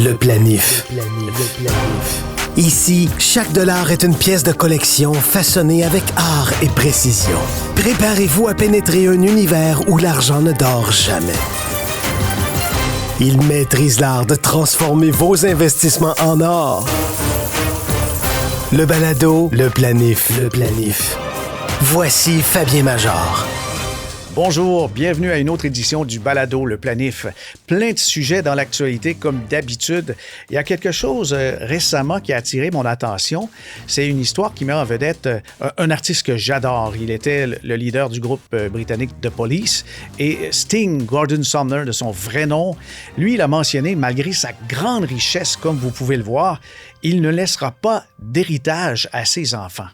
Le planif. Ici, chaque dollar est une pièce de collection façonnée avec art et précision. Préparez-vous à pénétrer un univers où l'argent ne dort jamais. Il maîtrise l'art de transformer vos investissements en or. Le balado, le planif. Voici Fabien Major. Bonjour, bienvenue à une autre édition du balado Le Planif. Plein de sujets dans l'actualité comme d'habitude. Il y a quelque chose récemment qui a attiré mon attention. C'est une histoire qui met en vedette un artiste que j'adore. Il était le leader du groupe britannique The Police et Sting, Gordon Sumner de son vrai nom. Lui, il a mentionné, malgré sa grande richesse, comme vous pouvez le voir, il ne laissera pas d'héritage à ses enfants.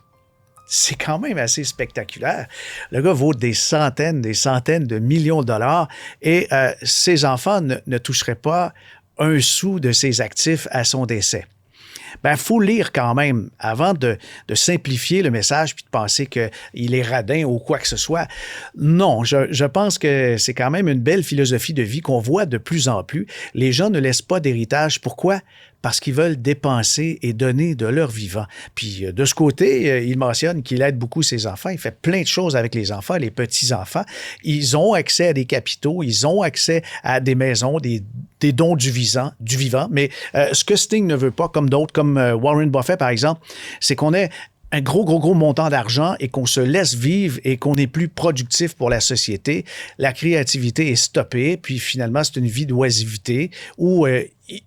C'est quand même assez spectaculaire. Le gars vaut des centaines de millions de dollars et ses enfants ne toucheraient pas un sou de ses actifs à son décès. Ben, faut lire quand même avant de simplifier le message puis de penser qu'il est radin ou quoi que ce soit. Non, je pense que c'est quand même une belle philosophie de vie qu'on voit de plus en plus. Les gens ne laissent pas d'héritage. Pourquoi? Parce qu'ils veulent dépenser et donner de leur vivant. Puis de ce côté, il mentionne qu'il aide beaucoup ses enfants. Il fait plein de choses avec les enfants, les petits-enfants. Ils ont accès à des capitaux, ils ont accès à des maisons, des dons du vivant. Mais ce que Sting ne veut pas, comme d'autres, comme Warren Buffett par exemple, c'est qu'on ait un gros montant d'argent et qu'on se laisse vivre et qu'on est plus productif pour la société. La créativité est stoppée, puis finalement, c'est une vie d'oisiveté où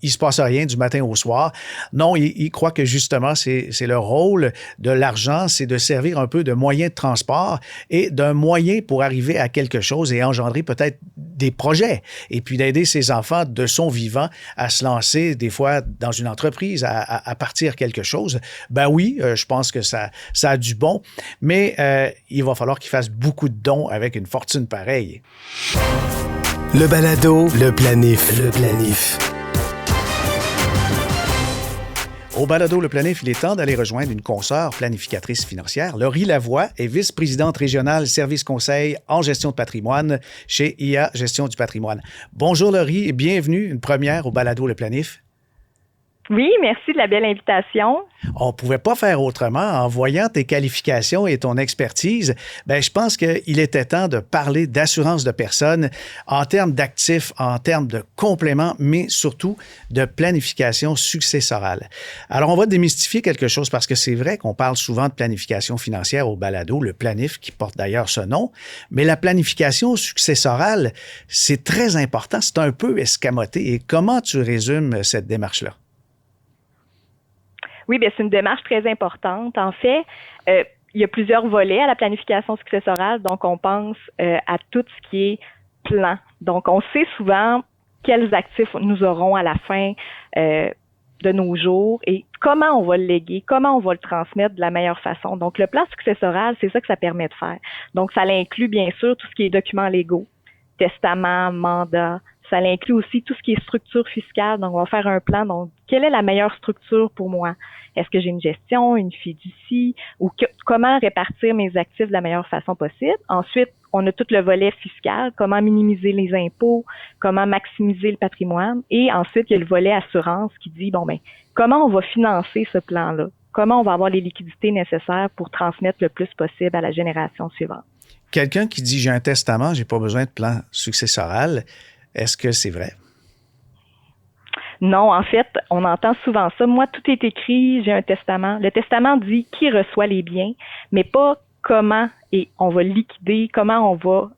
il se passe rien du matin au soir. Non, il croit que justement, c'est le rôle de l'argent, c'est de servir un peu de moyen de transport et d'un moyen pour arriver à quelque chose et engendrer peut-être des projets. Et puis d'aider ses enfants de son vivant à se lancer des fois dans une entreprise, à partir quelque chose. Ben oui, je pense que ça a du bon, mais il va falloir qu'il fasse beaucoup de dons avec une fortune pareille. Le balado, le planif. Au balado Le Planif, il est temps d'aller rejoindre une consoeur planificatrice financière. Laurie Lavoie est vice-présidente régionale service conseil en gestion de patrimoine chez IA Gestion du patrimoine. Bonjour Laurie et bienvenue, une première au balado Le Planif. Oui, merci de la belle invitation. On ne pouvait pas faire autrement. En voyant tes qualifications et ton expertise, ben, je pense qu'il était temps de parler d'assurance de personnes en termes d'actifs, en termes de compléments, mais surtout de planification successorale. Alors, on va démystifier quelque chose parce que c'est vrai qu'on parle souvent de planification financière au balado, le planif qui porte d'ailleurs ce nom, mais la planification successorale, c'est très important, c'est un peu escamoté. Et comment tu résumes cette démarche-là? Oui, bien, c'est une démarche très importante. En fait, il y a plusieurs volets à la planification successorale. Donc, on pense à tout ce qui est plan. Donc, on sait souvent quels actifs nous aurons à la fin de nos jours et comment on va le léguer, comment on va le transmettre de la meilleure façon. Donc, le plan successoral, c'est ça que ça permet de faire. Donc, ça l'inclut bien sûr tout ce qui est documents légaux, testament, mandat. Ça inclut aussi tout ce qui est structure fiscale. Donc, on va faire un plan. Donc, quelle est la meilleure structure pour moi? Est-ce que j'ai une gestion, une fiducie ou comment répartir mes actifs de la meilleure façon possible? Ensuite, on a tout le volet fiscal, comment minimiser les impôts, comment maximiser le patrimoine. Et ensuite, il y a le volet assurance qui dit, comment on va financer ce plan-là? Comment on va avoir les liquidités nécessaires pour transmettre le plus possible à la génération suivante? Quelqu'un qui dit, j'ai un testament, j'ai pas besoin de plan successoral. Est-ce que c'est vrai? Non, en fait, on entend souvent ça. Moi, tout est écrit, j'ai un testament. Le testament dit qui reçoit les biens, mais pas comment et on va liquider, comment on va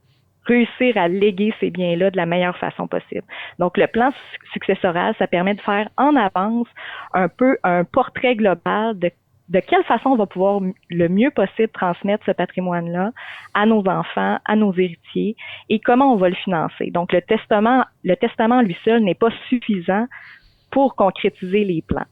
réussir à léguer ces biens-là de la meilleure façon possible. Donc, le plan successoral, ça permet de faire en avance un peu un portrait global de quelle façon on va pouvoir le mieux possible transmettre ce patrimoine-là à nos enfants, à nos héritiers et comment on va le financer. Donc, le testament lui seul n'est pas suffisant pour concrétiser les plans.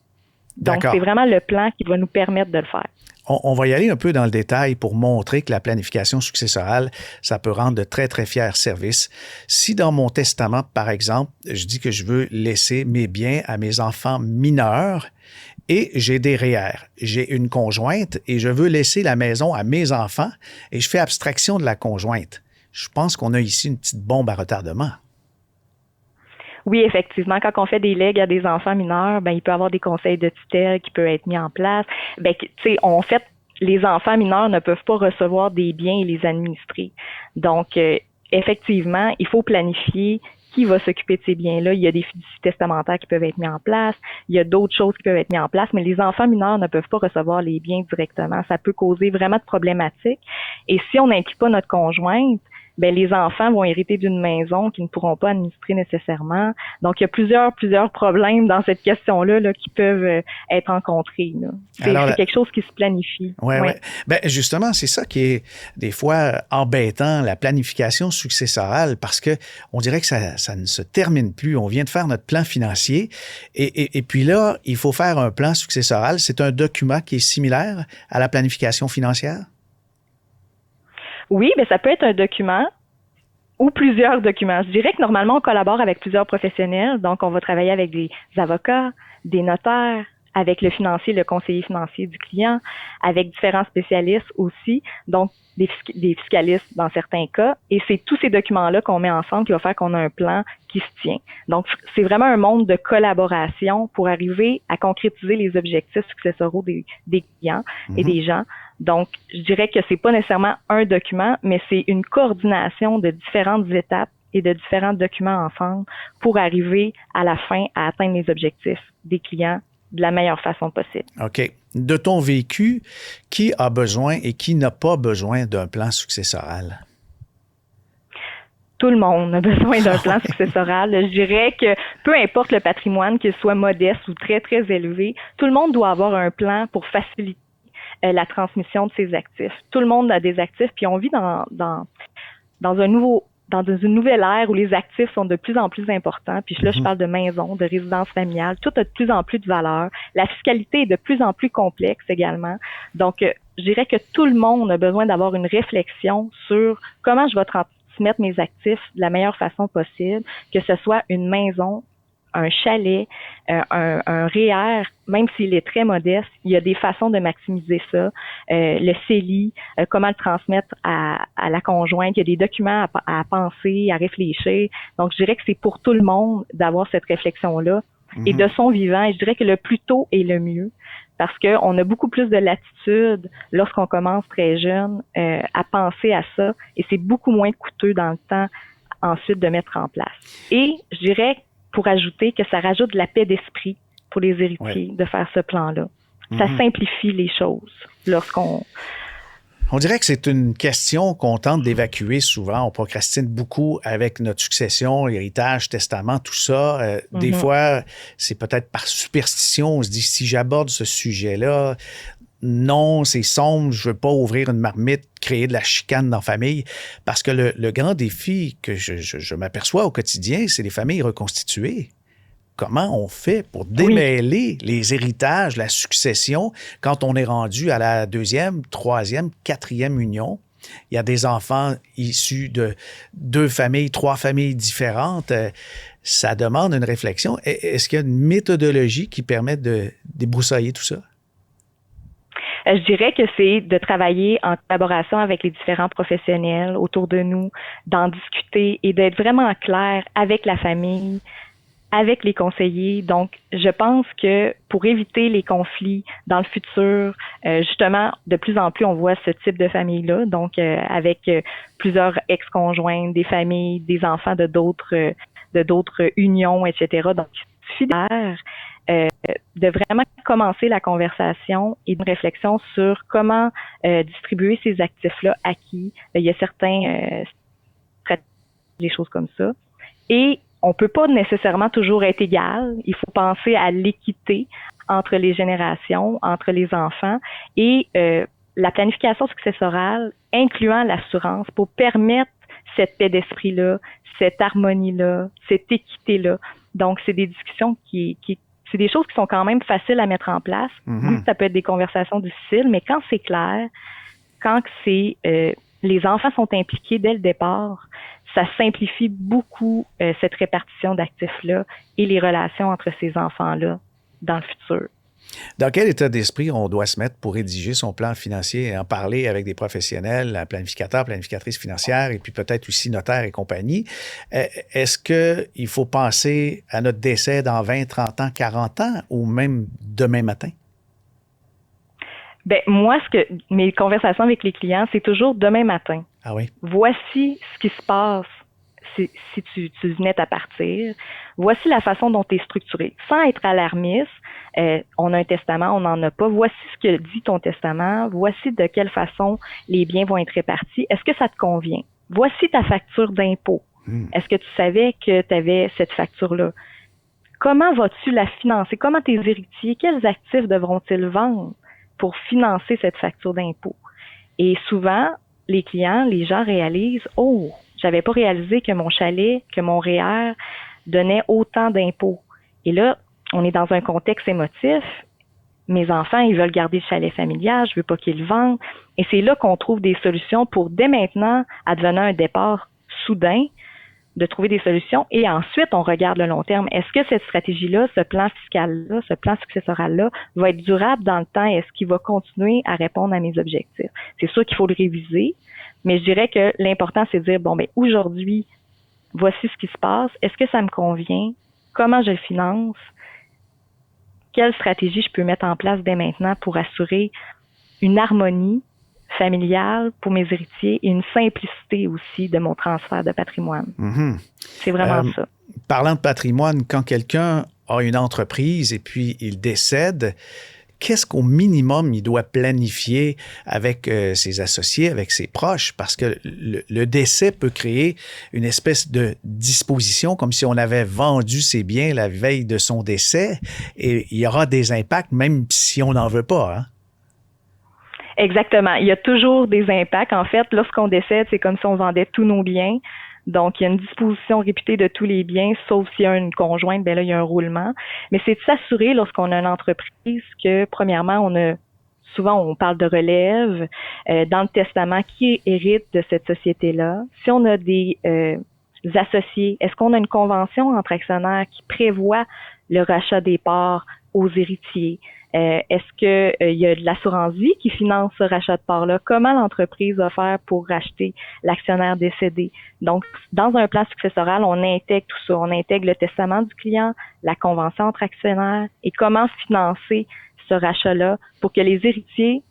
Donc, c'est vraiment le plan qui va nous permettre de le faire. On va y aller un peu dans le détail pour montrer que la planification successorale, ça peut rendre de très, très fiers services. Si dans mon testament, par exemple, je dis que je veux laisser mes biens à mes enfants mineurs et j'ai des REER, j'ai une conjointe et je veux laisser la maison à mes enfants et je fais abstraction de la conjointe. Je pense qu'on a ici une petite bombe à retardement. Oui, effectivement, quand on fait des legs à des enfants mineurs, ben il peut y avoir des conseils de tutelle qui peuvent être mis en place. Ben, tu sais, en fait, les enfants mineurs ne peuvent pas recevoir des biens et les administrer. Donc, effectivement, il faut planifier qui va s'occuper de ces biens-là. Il y a des fiducies testamentaires qui peuvent être mis en place. Il y a d'autres choses qui peuvent être mises en place, mais les enfants mineurs ne peuvent pas recevoir les biens directement. Ça peut causer vraiment de problématiques. Et si on n'implique pas notre conjointe, ben les enfants vont hériter d'une maison qu'ils ne pourront pas administrer nécessairement. Donc, il y a plusieurs problèmes dans cette question-là là, qui peuvent être rencontrés. Là. C'est quelque chose qui se planifie. Ouais. Ben, justement, c'est ça qui est des fois embêtant, la planification successorale, parce que on dirait que ça ne se termine plus. On vient de faire notre plan financier et puis là, il faut faire un plan successoral. C'est un document qui est similaire à la planification financière? Oui, mais ça peut être un document ou plusieurs documents. Je dirais que normalement, on collabore avec plusieurs professionnels. Donc, on va travailler avec des avocats, des notaires, avec le financier, le conseiller financier du client, avec différents spécialistes aussi, donc des fiscalistes dans certains cas. Et c'est tous ces documents-là qu'on met ensemble qui va faire qu'on a un plan qui se tient. Donc, c'est vraiment un monde de collaboration pour arriver à concrétiser les objectifs successoraux des clients et des gens. Donc, je dirais que c'est pas nécessairement un document, mais c'est une coordination de différentes étapes et de différents documents ensemble pour arriver à la fin à atteindre les objectifs des clients de la meilleure façon possible. OK. De ton vécu, qui a besoin et qui n'a pas besoin d'un plan successoral? Tout le monde a besoin d'un plan successoral. Je dirais que peu importe le patrimoine, qu'il soit modeste ou très, très élevé, tout le monde doit avoir un plan pour faciliter la transmission de ses actifs. Tout le monde a des actifs, puis on vit dans une nouvelle ère où les actifs sont de plus en plus importants. Puis là, je parle de maison, de résidence familiale. Tout a de plus en plus de valeur. La fiscalité est de plus en plus complexe également. Donc, je dirais que tout le monde a besoin d'avoir une réflexion sur comment je vais transmettre mes actifs de la meilleure façon possible, que ce soit une maison, un chalet, un REER, même s'il est très modeste, il y a des façons de maximiser ça. Le CELI, comment le transmettre à la conjointe, il y a des documents à penser, à réfléchir. Donc, je dirais que c'est pour tout le monde d'avoir cette réflexion-là et de son vivant. Et je dirais que le plus tôt est le mieux parce qu'on a beaucoup plus de latitude lorsqu'on commence très jeune à penser à ça et c'est beaucoup moins coûteux dans le temps ensuite de mettre en place. Et je dirais pour ajouter que ça rajoute de la paix d'esprit pour les héritiers de faire ce plan-là. Ça simplifie les choses lorsqu'on... On dirait que c'est une question qu'on tente d'évacuer souvent. On procrastine beaucoup avec notre succession, héritage, testament, tout ça. Des fois, c'est peut-être par superstition. On se dit, si j'aborde ce sujet-là, non, c'est sombre, je veux pas ouvrir une marmite, créer de la chicane dans la famille. Parce que le grand défi que je m'aperçois au quotidien, c'est les familles reconstituées. Comment on fait pour démêler les héritages, la succession, quand on est rendu à la 2e, 3e, 4e union? Il y a des enfants issus de 2 familles, 3 familles différentes. Ça demande une réflexion. Est-ce qu'il y a une méthodologie qui permet de débroussailler tout ça? Je dirais que c'est de travailler en collaboration avec les différents professionnels autour de nous, d'en discuter et d'être vraiment clair avec la famille, avec les conseillers. Donc, je pense que pour éviter les conflits dans le futur, justement, de plus en plus, on voit ce type de famille-là, donc avec plusieurs ex-conjointes, des familles, des enfants de d'autres unions, etc. Donc, il suffit de vraiment commencer la conversation et une réflexion sur comment distribuer ces actifs-là à qui. Il y a certains des choses comme ça. Et on peut pas nécessairement toujours être égal. Il faut penser à l'équité entre les générations, entre les enfants et la planification successorale, incluant l'assurance, pour permettre cette paix d'esprit-là, cette harmonie-là, cette équité-là. Donc, c'est des discussions c'est des choses qui sont quand même faciles à mettre en place. Oui, ça peut être des conversations difficiles, mais quand c'est clair, quand c'est les enfants sont impliqués dès le départ, ça simplifie beaucoup cette répartition d'actifs-là et les relations entre ces enfants-là dans le futur. Dans quel état d'esprit on doit se mettre pour rédiger son plan financier et en parler avec des professionnels, un planificateur, planificatrice financière et puis peut-être aussi notaire et compagnie? Est-ce qu'il faut penser à notre décès dans 20, 30 ans, 40 ans ou même demain matin? Ben moi, mes conversations avec les clients, c'est toujours demain matin. Ah oui? Voici ce qui se passe si tu venais à partir. Voici la façon dont tu es structuré. Sans être alarmiste, on a un testament, on n'en a pas. Voici ce que dit ton testament. Voici de quelle façon les biens vont être répartis. Est-ce que ça te convient? Voici ta facture d'impôt. Est-ce que tu savais que tu avais cette facture-là? Comment vas-tu la financer? Comment tes héritiers, quels actifs devront-ils vendre pour financer cette facture d'impôt? Et souvent, les clients, les gens réalisent, oh, j'avais pas réalisé que mon chalet, que mon REER donnait autant d'impôts. Et là, on est dans un contexte émotif. Mes enfants, ils veulent garder le chalet familial, je veux pas qu'ils le vendent. Et c'est là qu'on trouve des solutions pour, dès maintenant, advenant un départ soudain, de trouver des solutions. Et ensuite, on regarde le long terme. Est-ce que cette stratégie-là, ce plan fiscal-là, ce plan successoral-là, va être durable dans le temps? Est-ce qu'il va continuer à répondre à mes objectifs? C'est sûr qu'il faut le réviser, mais je dirais que l'important, c'est de dire, bon, ben aujourd'hui, voici ce qui se passe. Est-ce que ça me convient? Comment je le finance? Quelle stratégie je peux mettre en place dès maintenant pour assurer une harmonie familiale pour mes héritiers et une simplicité aussi de mon transfert de patrimoine. C'est vraiment ça. Parlant de patrimoine, quand quelqu'un a une entreprise et puis il décède, qu'est-ce qu'au minimum il doit planifier avec ses associés, avec ses proches? Parce que le décès peut créer une espèce de disposition, comme si on avait vendu ses biens la veille de son décès, et il y aura des impacts même si on n'en veut pas, hein? Exactement. Il y a toujours des impacts. En fait, lorsqu'on décède, c'est comme si on vendait tous nos biens. Donc, il y a une disposition réputée de tous les biens, sauf s'il y a une conjointe, ben là, il y a un roulement. Mais c'est de s'assurer, lorsqu'on a une entreprise, que, premièrement, souvent, on parle de relève dans le testament qui hérite de cette société-là. Si on a des associés, est-ce qu'on a une convention entre actionnaires qui prévoit le rachat des parts aux héritiers? Est-ce que il y a de l'assurance vie qui finance ce rachat de parts-là? Comment l'entreprise va faire pour racheter l'actionnaire décédé? Donc, dans un plan successoral, on intègre tout ça. On intègre le testament du client, la convention entre actionnaires et comment financer ce rachat-là pour que les héritiers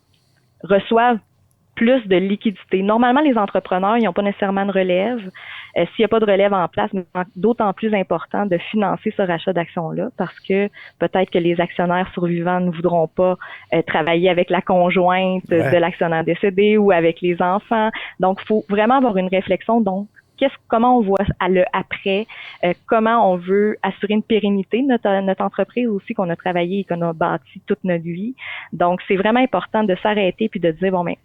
reçoivent plus de liquidité. Normalement, les entrepreneurs, ils n'ont pas nécessairement de relève. S'il n'y a pas de relève en place, c'est d'autant plus important de financer ce rachat d'actions-là parce que peut-être que les actionnaires survivants ne voudront pas travailler avec la conjointe de l'actionnaire décédé ou avec les enfants. Donc, il faut vraiment avoir une réflexion. Donc, comment on voit le après, comment on veut assurer une pérennité de notre entreprise aussi qu'on a travaillé et qu'on a bâti toute notre vie. Donc, c'est vraiment important de s'arrêter puis de dire, bon, mais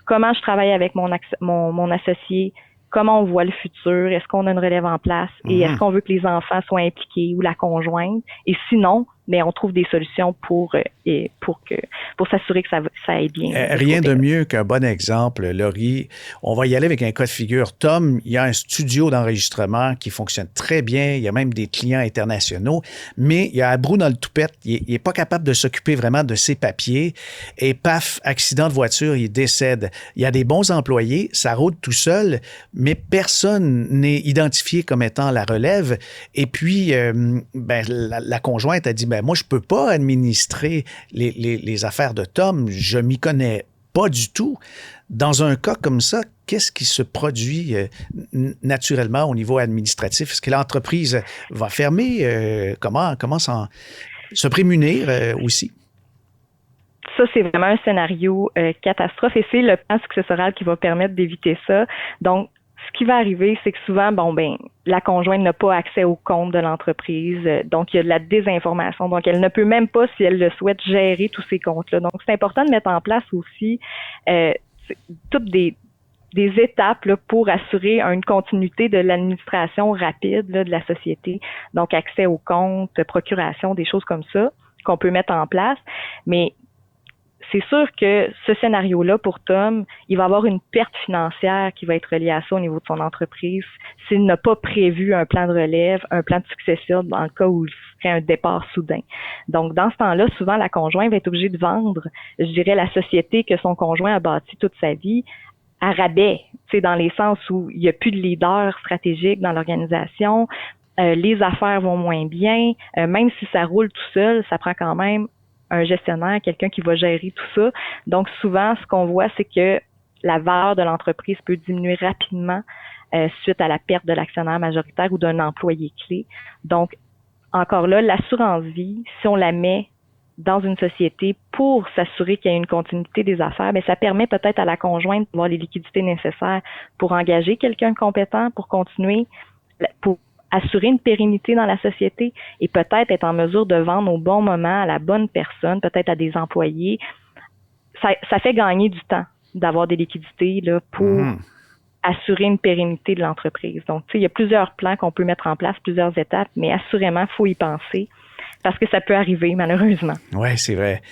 comment je travaille avec mon associé, comment on voit le futur, est-ce qu'on a une relève en place et est-ce qu'on veut que les enfants soient impliqués ou la conjointe? Et sinon, mais on trouve des solutions pour s'assurer que ça aille bien. Rien de mieux qu'un bon exemple, Laurie. On va y aller avec un cas de figure. Tom, il y a un studio d'enregistrement qui fonctionne très bien. Il y a même des clients internationaux, mais il y a un brou dans le toupette. Il n'est pas capable de s'occuper vraiment de ses papiers. Et paf, accident de voiture, il décède. Il y a des bons employés, ça roule tout seul, mais personne n'est identifié comme étant la relève. Et puis, la conjointe a dit, moi, je ne peux pas administrer les affaires de Tom. Je ne m'y connais pas du tout. Dans un cas comme ça, qu'est-ce qui se produit naturellement au niveau administratif? Est-ce que l'entreprise va fermer? Comment se prémunir aussi? Ça, c'est vraiment un scénario catastrophe et c'est le plan successoral qui va permettre d'éviter ça. Donc, ce qui va arriver, c'est que souvent, la conjointe n'a pas accès au compte de l'entreprise. Donc, il y a de la désinformation. Donc, elle ne peut même pas, si elle le souhaite, gérer tous ces comptes-là. Donc, c'est important de mettre en place aussi toutes des étapes là, pour assurer une continuité de l'administration rapide là, de la société. Donc, accès aux comptes, procuration, des choses comme ça qu'on peut mettre en place. Mais c'est sûr que ce scénario-là, pour Tom, il va avoir une perte financière qui va être reliée à ça au niveau de son entreprise s'il n'a pas prévu un plan de relève, un plan de succession dans le cas où il ferait un départ soudain. Donc, dans ce temps-là, souvent, la conjointe va être obligée de vendre, je dirais, la société que son conjoint a bâtie toute sa vie à rabais, tu sais, dans les sens où il n'y a plus de leader stratégique dans l'organisation, les affaires vont moins bien, même si ça roule tout seul, ça prend quand même un gestionnaire, quelqu'un qui va gérer tout ça. Donc, souvent, ce qu'on voit, c'est que la valeur de l'entreprise peut diminuer rapidement suite à la perte de l'actionnaire majoritaire ou d'un employé clé. Donc, encore là, l'assurance vie, si on la met dans une société pour s'assurer qu'il y a une continuité des affaires, mais ça permet peut-être à la conjointe d'avoir les liquidités nécessaires pour engager quelqu'un de compétent, pour continuer, pour assurer une pérennité dans la société et peut-être être en mesure de vendre au bon moment à la bonne personne, peut-être à des employés. Ça fait gagner du temps d'avoir des liquidités là, pour assurer une pérennité de l'entreprise. Donc, tu sais, il y a plusieurs plans qu'on peut mettre en place, plusieurs étapes, mais assurément, il faut y penser parce que ça peut arriver, malheureusement. Oui, c'est vrai.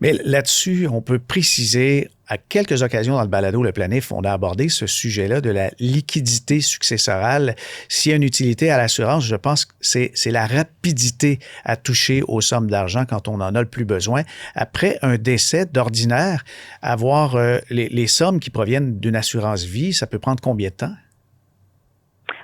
Mais là-dessus, on peut préciser, à quelques occasions dans le balado Le Planif, on a abordé ce sujet-là de la liquidité successorale. S'il y a une utilité à l'assurance, je pense que c'est la rapidité à toucher aux sommes d'argent quand on en a le plus besoin. Après un décès d'ordinaire, avoir les sommes qui proviennent d'une assurance vie, ça peut prendre combien de temps?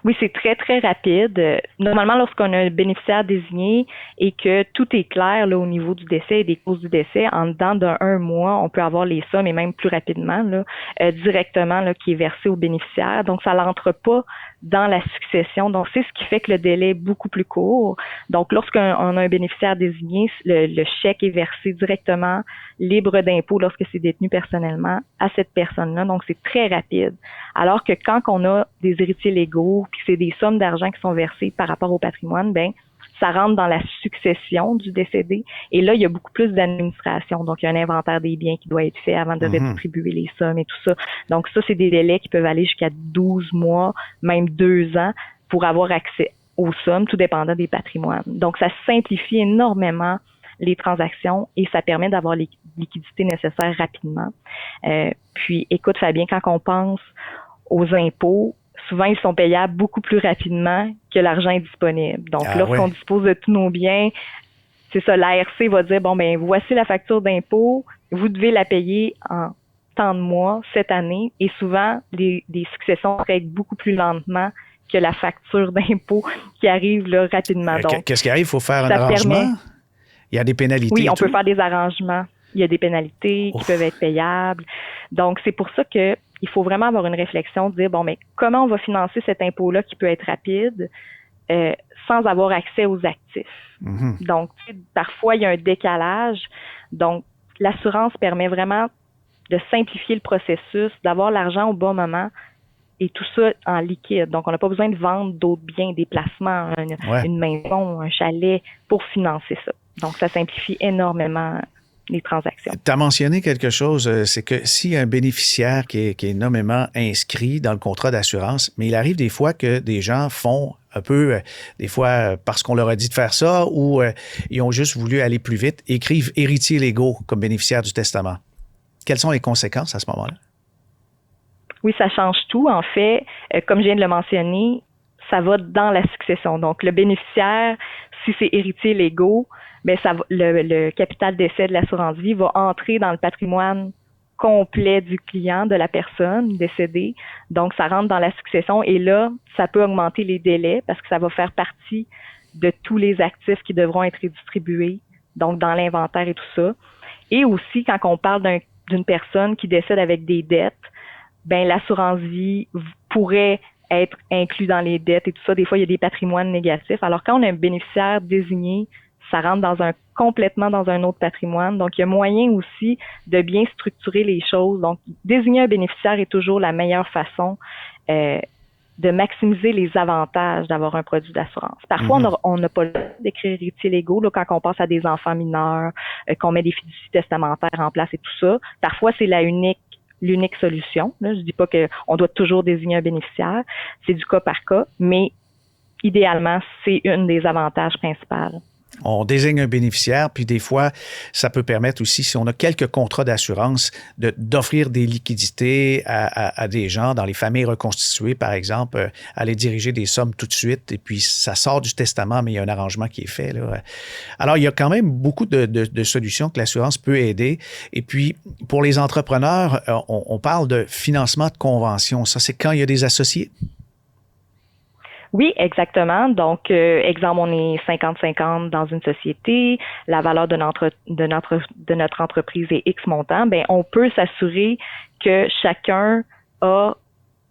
Oui, c'est très, très rapide. Normalement, lorsqu'on a un bénéficiaire désigné et que tout est clair là, au niveau du décès et des causes du décès, en dedans d'un mois, on peut avoir les sommes et même plus rapidement là, directement là, qui est versé au bénéficiaire. Donc, ça n'entre pas dans la succession. Donc, c'est ce qui fait que le délai est beaucoup plus court. Donc, lorsqu'on a un bénéficiaire désigné, le chèque est versé directement, libre d'impôt lorsque c'est détenu personnellement à cette personne-là. Donc, c'est très rapide. Alors que quand on a des héritiers légaux, puis c'est des sommes d'argent qui sont versées par rapport au patrimoine, ben ça rentre dans la succession du décédé. Et là, il y a beaucoup plus d'administration. Donc, il y a un inventaire des biens qui doit être fait avant de redistribuer les sommes et tout ça. Donc, ça, c'est des délais qui peuvent aller jusqu'à 12 mois, même 2 ans, pour avoir accès aux sommes, tout dépendant des patrimoines. Donc, ça simplifie énormément les transactions et ça permet d'avoir les liquidités nécessaires rapidement. Puis, écoute, Fabien, quand on pense aux impôts, souvent, ils sont payables beaucoup plus rapidement que l'argent est disponible. Donc, lorsqu'on dispose de tous nos biens, c'est ça, l'ARC va dire, bon, ben voici la facture d'impôt, vous devez la payer en tant de mois cette année. Et souvent, les successions règlent beaucoup plus lentement que la facture d'impôt qui arrive là, rapidement. Donc, qu'est-ce qui arrive? Il faut faire un arrangement? Il y a des pénalités? Oui, on peut faire des arrangements. Il y a des pénalités qui peuvent être payables. Donc, c'est pour ça que il faut vraiment avoir une réflexion de dire, bon, mais comment on va financer cet impôt-là qui peut être rapide sans avoir accès aux actifs? Donc, parfois, il y a un décalage. Donc, l'assurance permet vraiment de simplifier le processus, d'avoir l'argent au bon moment et tout ça en liquide. Donc, on n'a pas besoin de vendre d'autres biens, des placements, une maison, un chalet pour financer ça. Donc, ça simplifie énormément les transactions. Tu as mentionné quelque chose, c'est que si un bénéficiaire qui est nommément inscrit dans le contrat d'assurance, mais il arrive des fois que des gens font un peu, des fois parce qu'on leur a dit de faire ça ou ils ont juste voulu aller plus vite, écrivent héritiers légaux comme bénéficiaires du testament. Quelles sont les conséquences à ce moment-là? Oui, ça change tout. En fait, comme je viens de le mentionner, ça va dans la succession. Donc, le bénéficiaire, si c'est héritiers légaux, ben le capital d'essai de l'assurance vie va entrer dans le patrimoine complet du client, de la personne décédée. Donc, ça rentre dans la succession et là, ça peut augmenter les délais parce que ça va faire partie de tous les actifs qui devront être redistribués, donc dans l'inventaire et tout ça. Et aussi, quand on parle d'une personne qui décède avec des dettes, ben l'assurance vie pourrait être inclus dans les dettes et tout ça. Des fois, il y a des patrimoines négatifs. Alors, quand on a un bénéficiaire désigné, ça rentre complètement dans un autre patrimoine. Donc, il y a moyen aussi de bien structurer les choses. Donc, désigner un bénéficiaire est toujours la meilleure façon de maximiser les avantages d'avoir un produit d'assurance. Parfois, on n'a pas le droit d'écrire héritiers légaux là, quand on pense à des enfants mineurs, qu'on met des fiducies testamentaires en place et tout ça. Parfois, c'est l'unique solution. Là, je dis pas qu'on doit toujours désigner un bénéficiaire. C'est du cas par cas, mais idéalement, c'est une des avantages principaux. On désigne un bénéficiaire, puis des fois, ça peut permettre aussi, si on a quelques contrats d'assurance, d'offrir des liquidités à des gens dans les familles reconstituées, par exemple, aller diriger des sommes tout de suite, et puis ça sort du testament, mais il y a un arrangement qui est fait, là. Alors, il y a quand même beaucoup de solutions que l'assurance peut aider. Et puis, pour les entrepreneurs, on parle de financement de convention. Ça, c'est quand il y a des associés? Oui, exactement. Donc, exemple, on est 50-50 dans une société, la valeur de notre entreprise est X montant, ben on peut s'assurer que chacun a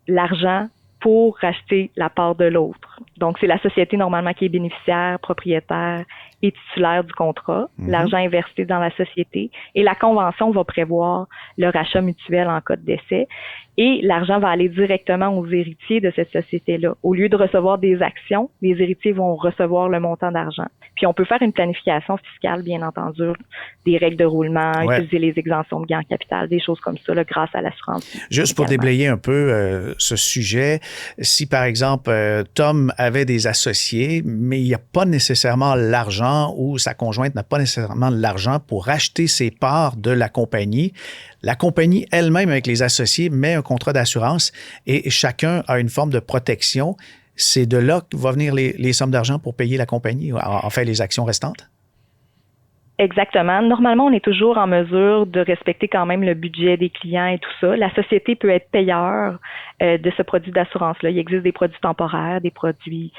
l'argent pour racheter la part de l'autre. Donc, c'est la société normalement qui est bénéficiaire, propriétaire et titulaire du contrat. L'argent est versé dans la société et la convention va prévoir le rachat mutuel en cas de décès. Et l'argent va aller directement aux héritiers de cette société-là. Au lieu de recevoir des actions, les héritiers vont recevoir le montant d'argent. Puis on peut faire une planification fiscale, bien entendu, des règles de roulement, utiliser les exemptions de gains en capital, des choses comme ça, là, grâce à l'assurance. Juste pour déblayer un peu ce sujet, si par exemple Tom avait des associés, mais il n'y a pas nécessairement l'argent ou sa conjointe n'a pas nécessairement l'argent pour racheter ses parts de la compagnie elle-même avec les associés met un contrat d'assurance et chacun a une forme de protection. C'est de là que vont venir les sommes d'argent pour payer la compagnie, en fait les actions restantes? Exactement. Normalement, on est toujours en mesure de respecter quand même le budget des clients et tout ça. La société peut être payeur de ce produit d'assurance-là. Il existe des produits temporaires, des produits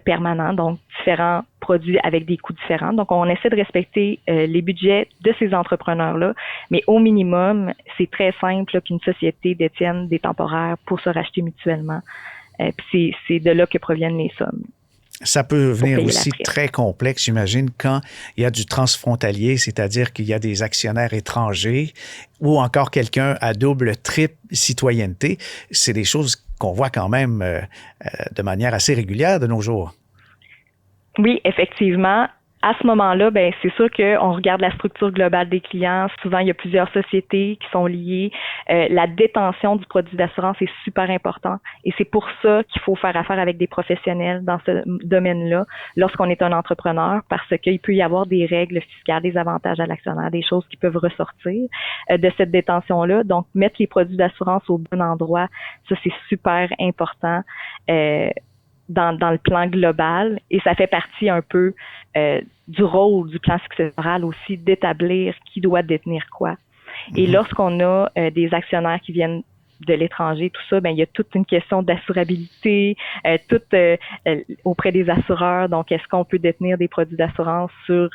permanents, donc différents produits avec des coûts différents. Donc, on essaie de respecter les budgets de ces entrepreneurs-là, mais au minimum, c'est très simple qu'une société détienne des temporaires pour se racheter mutuellement. Puis c'est de là que proviennent les sommes. Ça peut venir aussi très complexe, j'imagine, quand il y a du transfrontalier, c'est-à-dire qu'il y a des actionnaires étrangers ou encore quelqu'un à double, triple citoyenneté. C'est des choses qu'on voit quand même de manière assez régulière de nos jours. Oui, effectivement. À ce moment-là, ben c'est sûr qu'on regarde la structure globale des clients. Souvent, il y a plusieurs sociétés qui sont liées. La détention du produit d'assurance est super important et c'est pour ça qu'il faut faire affaire avec des professionnels dans ce domaine-là lorsqu'on est un entrepreneur parce qu'il peut y avoir des règles fiscales, des avantages à l'actionnaire, des choses qui peuvent ressortir de cette détention-là. Donc, mettre les produits d'assurance au bon endroit, ça, c'est super important. Dans le plan global et ça fait partie un peu du rôle du plan successoral aussi d'établir qui doit détenir quoi. Et lorsqu'on a des actionnaires qui viennent de l'étranger, tout ça, ben il y a toute une question d'assurabilité, auprès des assureurs. Donc, est-ce qu'on peut détenir des produits d'assurance sur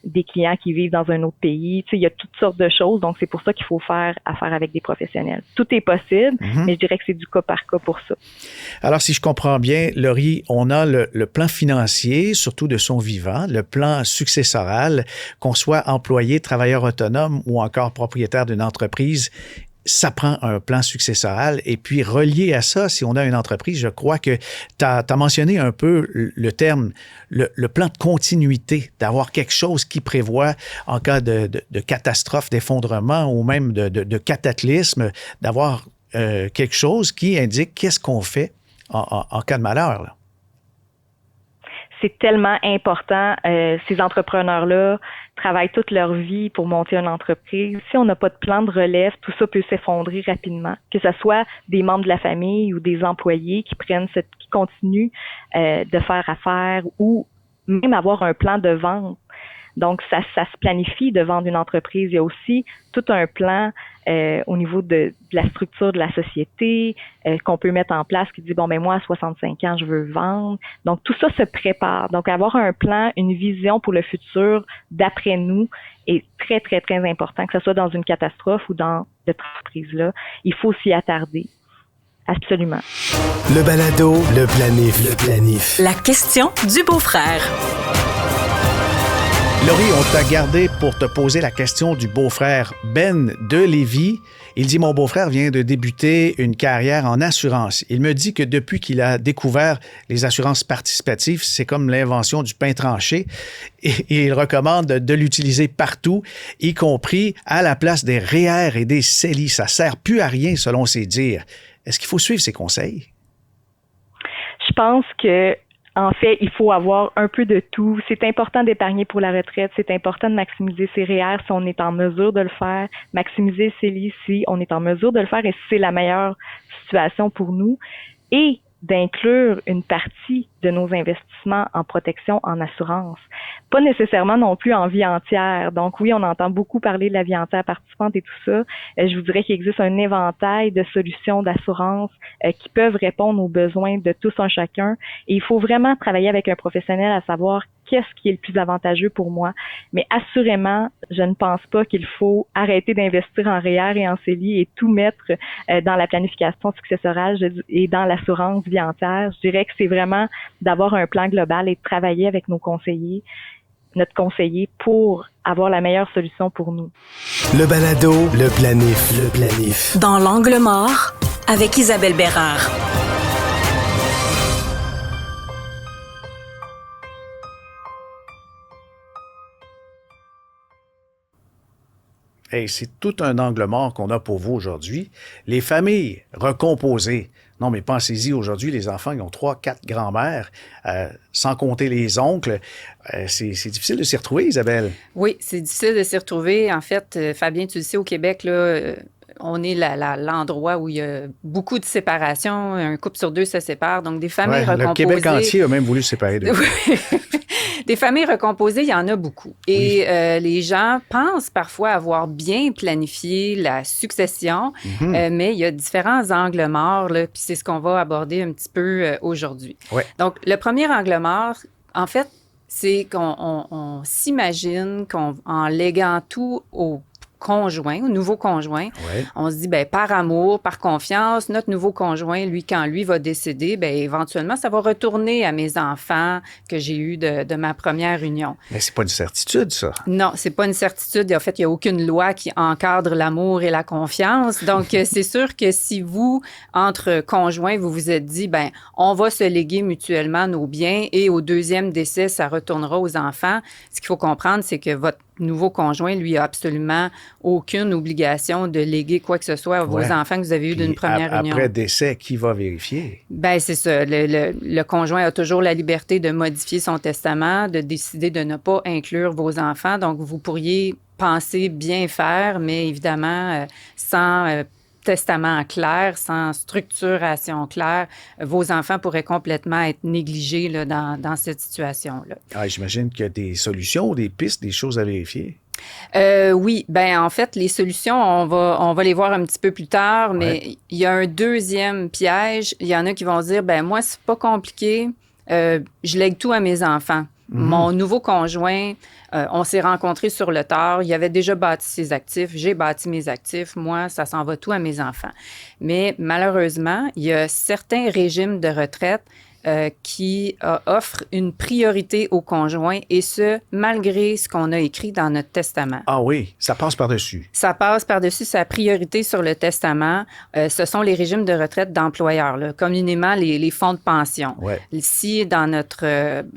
des clients qui vivent dans un autre pays? Tu sais, il y a toutes sortes de choses. Donc, c'est pour ça qu'il faut faire affaire avec des professionnels. Tout est possible, mais je dirais que c'est du cas par cas pour ça. Alors, si je comprends bien, Laurie, on a le plan financier, surtout de son vivant, le plan successoral, qu'on soit employé, travailleur autonome ou encore propriétaire d'une entreprise. Ça prend un plan successoral et puis relié à ça, si on a une entreprise, je crois que tu as mentionné un peu le terme, le plan de continuité, d'avoir quelque chose qui prévoit en cas de catastrophe, d'effondrement ou même de cataclysme, d'avoir quelque chose qui indique qu'est-ce qu'on fait en cas de malheur, là. C'est tellement important. Ces entrepreneurs-là travaillent toute leur vie pour monter une entreprise. Si on n'a pas de plan de relève, tout ça peut s'effondrer rapidement. Que ce soit des membres de la famille ou des employés qui continuent de faire affaire ou même avoir un plan de vente. Donc, ça se planifie de vendre une entreprise. Il y a aussi tout un plan au niveau de la structure de la société qu'on peut mettre en place qui dit, bon, ben moi, à 65 ans, je veux vendre. Donc, tout ça se prépare. Donc, avoir un plan, une vision pour le futur d'après nous est très, très, très important, que ce soit dans une catastrophe ou dans cette entreprise-là. Il faut s'y attarder. Absolument. Le balado, le planif. La question du beau-frère. Laurie, on t'a gardé pour te poser la question du beau-frère Ben de Lévis. Il dit, mon beau-frère vient de débuter une carrière en assurance. Il me dit que depuis qu'il a découvert les assurances participatives, c'est comme l'invention du pain tranché. Et il recommande de l'utiliser partout, y compris à la place des REER et des CELI. Ça sert plus à rien selon ses dires. Est-ce qu'il faut suivre ses conseils? Je pense que En fait, il faut avoir un peu de tout. C'est important d'épargner pour la retraite. C'est important de maximiser ses REER si on est en mesure de le faire, maximiser ses lits si on est en mesure de le faire et si c'est la meilleure situation pour nous. Et d'inclure une partie de nos investissements en protection, en assurance. Pas nécessairement non plus en vie entière. Donc oui, on entend beaucoup parler de la vie entière participante et tout ça. Je vous dirais qu'il existe un éventail de solutions d'assurance qui peuvent répondre aux besoins de tous un chacun. Et il faut vraiment travailler avec un professionnel à savoir qu'est-ce qui est le plus avantageux pour moi. Mais assurément, je ne pense pas qu'il faut arrêter d'investir en REER et en CELI et tout mettre dans la planification successorale et dans l'assurance vie entière. Je dirais que c'est vraiment d'avoir un plan global et de travailler avec notre conseiller pour avoir la meilleure solution pour nous. Le balado, le planif. Dans l'angle mort, avec Isabelle Bérard. Hey, c'est tout un angle mort qu'on a pour vous aujourd'hui. Les familles recomposées. Non, mais pensez-y, aujourd'hui, les enfants, ils ont 3, 4 grands-mères, sans compter les oncles. C'est difficile de s'y retrouver, Isabelle. Oui, c'est difficile de s'y retrouver. En fait, Fabien, tu le sais, au Québec, là, on est l'endroit où il y a beaucoup de séparation. Un couple sur 2 se sépare. Donc, des familles recomposées. Le Québec entier a même voulu se séparer de Des familles recomposées, il y en a beaucoup. Et les gens pensent parfois avoir bien planifié la succession, mais il y a différents angles morts, là, puis c'est ce qu'on va aborder un petit peu aujourd'hui. Ouais. Donc, le premier angle mort, en fait, c'est qu'on s'imagine qu'en léguant tout au nouveau conjoint, on se dit, ben par amour, par confiance, notre nouveau conjoint, lui, quand lui va décéder, ben éventuellement, ça va retourner à mes enfants que j'ai eus de ma première union. Mais c'est pas une certitude, ça. Non, c'est pas une certitude. En fait, il n'y a aucune loi qui encadre l'amour et la confiance. Donc, c'est sûr que si vous, entre conjoints, vous vous êtes dit, ben on va se léguer mutuellement nos biens et au deuxième décès, ça retournera aux enfants, ce qu'il faut comprendre, c'est que votre nouveau conjoint, lui, a absolument aucune obligation de léguer quoi que ce soit à vos enfants que vous avez eus d'une première union. Après décès, qui va vérifier? Bien, c'est ça. Le conjoint a toujours la liberté de modifier son testament, de décider de ne pas inclure vos enfants. Donc, vous pourriez penser bien faire, mais évidemment, sans testament clair, sans structuration claire, vos enfants pourraient complètement être négligés là, dans cette situation-là. Ah, j'imagine qu'il y a des solutions, des pistes, des choses à vérifier. Oui, ben en fait, les solutions, on va les voir un petit peu plus tard, mais il y a un deuxième piège. Il y en a qui vont se dire, ben moi, c'est pas compliqué, je lègue tout à mes enfants. Mon nouveau conjoint, on s'est rencontrés sur le tard. Il avait déjà bâti ses actifs. J'ai bâti mes actifs. Moi, ça s'en va tout à mes enfants. Mais malheureusement, il y a certains régimes de retraite qui offrent une priorité au conjoint et ce, malgré ce qu'on a écrit dans notre testament. Ah oui, ça passe par-dessus. Ça passe par-dessus sa priorité sur le testament. Ce sont les régimes de retraite d'employeurs, là, communément les fonds de pension. Ouais. Si dans notre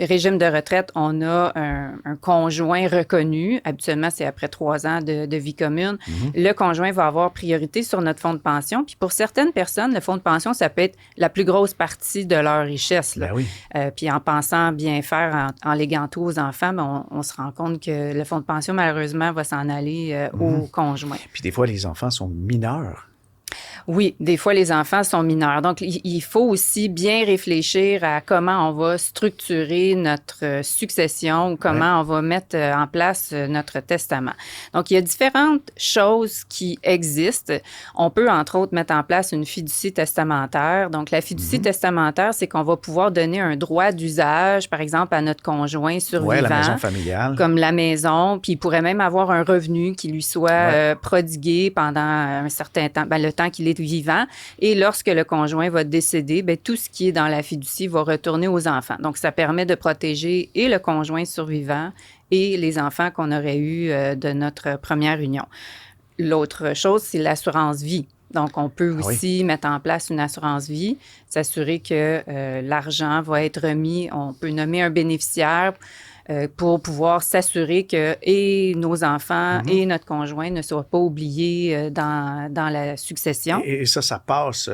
régime de retraite, on a un conjoint reconnu, habituellement c'est après 3 ans de vie commune, le conjoint va avoir priorité sur notre fonds de pension. Puis pour certaines personnes, le fonds de pension, ça peut être la plus grosse partie de leur richesse. Ben oui. Puis en pensant bien faire, en léguant tout aux enfants, ben on se rend compte que le fonds de pension, malheureusement, va s'en aller au conjoint. Puis des fois, les enfants sont mineurs. Oui, des fois, les enfants sont mineurs. Donc, il faut aussi bien réfléchir à comment on va structurer notre succession ou comment on va mettre en place notre testament. Donc, il y a différentes choses qui existent. On peut, entre autres, mettre en place une fiducie testamentaire. Donc, la fiducie testamentaire, c'est qu'on va pouvoir donner un droit d'usage, par exemple, à notre conjoint survivant. Oui, la maison familiale. Comme la maison. Puis, il pourrait même avoir un revenu qui lui soit prodigué pendant un certain temps, le temps qu'il est vivant. Et lorsque le conjoint va décéder, bien, tout ce qui est dans la fiducie va retourner aux enfants. Donc, ça permet de protéger et le conjoint survivant et les enfants qu'on aurait eus de notre première union. L'autre chose, c'est l'assurance vie. Donc, on peut aussi mettre en place une assurance vie, s'assurer que l'argent va être remis. On peut nommer un bénéficiaire pour pouvoir s'assurer que et nos enfants et notre conjoint ne soient pas oubliés dans la succession. Et ça passe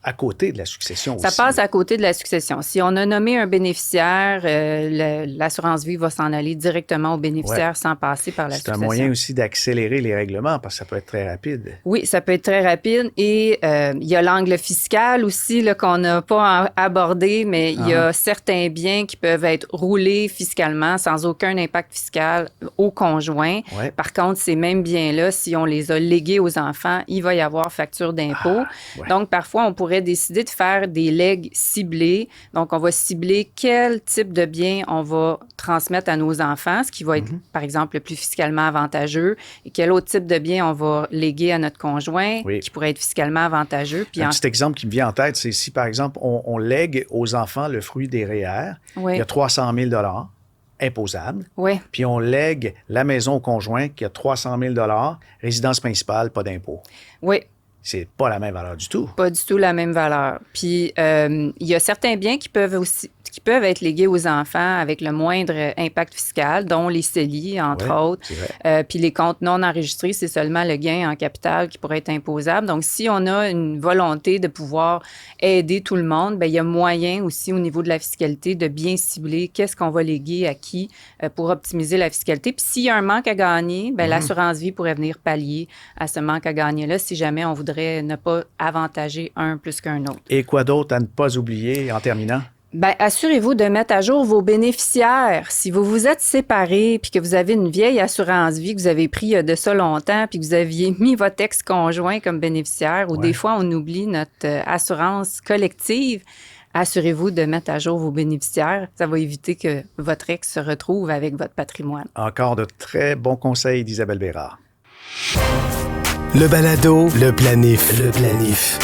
à côté de la succession Ça aussi. passe à côté de la succession. Si on a nommé un bénéficiaire, l'assurance vie va s'en aller directement au bénéficiaire sans passer par la succession. C'est un moyen aussi d'accélérer les règlements parce que ça peut être très rapide. Oui, ça peut être très rapide. Et il y a l'angle fiscal aussi là, qu'on n'a pas abordé, mais il y a certains biens qui peuvent être roulés fiscalement sans aucun impact fiscal au conjoint. Ouais. Par contre, ces mêmes biens-là, si on les a légués aux enfants, il va y avoir facture d'impôt. Ouais. Donc, parfois, on pourrait décider de faire des legs ciblés. Donc, on va cibler quel type de bien on va transmettre à nos enfants, ce qui va être, par exemple, le plus fiscalement avantageux, et quel autre type de bien on va léguer à notre conjoint, qui pourrait être fiscalement avantageux. Puis un petit exemple qui me vient en tête, c'est si, par exemple, on lègue aux enfants le fruit des REER, il y a 300 000 imposable. Oui. Puis on lègue la maison au conjoint qui a 300 000 résidence principale, pas d'impôt. Oui. C'est pas la même valeur du tout. Pas du tout la même valeur. Puis, il y a certains biens qui peuvent être légués aux enfants avec le moindre impact fiscal, dont les CELI, entre autres. Puis les comptes non enregistrés, c'est seulement le gain en capital qui pourrait être imposable. Donc, si on a une volonté de pouvoir aider tout le monde, bien, il y a moyen aussi au niveau de la fiscalité de bien cibler qu'est-ce qu'on va léguer à qui pour optimiser la fiscalité. Puis s'il y a un manque à gagner, bien, l'assurance vie pourrait venir pallier à ce manque à gagner-là si jamais on voudrait ne pas avantager un plus qu'un autre. Et quoi d'autre à ne pas oublier en terminant? Bien, assurez-vous de mettre à jour vos bénéficiaires. Si vous vous êtes séparés puis que vous avez une vieille assurance vie que vous avez pris de ça longtemps puis que vous aviez mis votre ex-conjoint comme bénéficiaire ou des fois on oublie notre assurance collective, assurez-vous de mettre à jour vos bénéficiaires. Ça va éviter que votre ex se retrouve avec votre patrimoine. Encore de très bons conseils d'Isabelle Bérard. Le balado, le planif, le planif.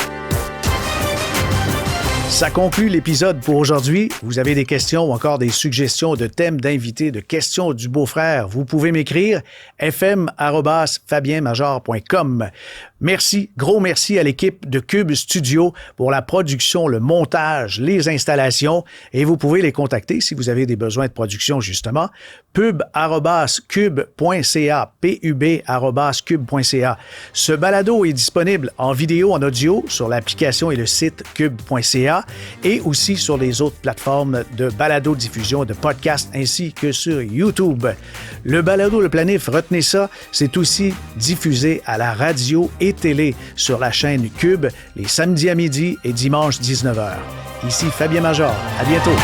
Ça conclut l'épisode pour aujourd'hui. Vous avez des questions ou encore des suggestions de thèmes d'invités, de questions du beau-frère, vous pouvez m'écrire fm@fabienmajor.com. Merci, gros merci à l'équipe de Cube Studio pour la production, le montage, les installations et vous pouvez les contacter si vous avez des besoins de production justement. pub@cube.ca, pub@cube.ca. Ce balado est disponible en vidéo, en audio sur l'application et le site cube.ca et aussi sur les autres plateformes de balado-diffusion de podcasts ainsi que sur YouTube. Le balado Le Planif, retenez ça, c'est aussi diffusé à la radio et télé sur la chaîne Cube les samedis à midi et dimanche 19h. Ici Fabien Major. À bientôt.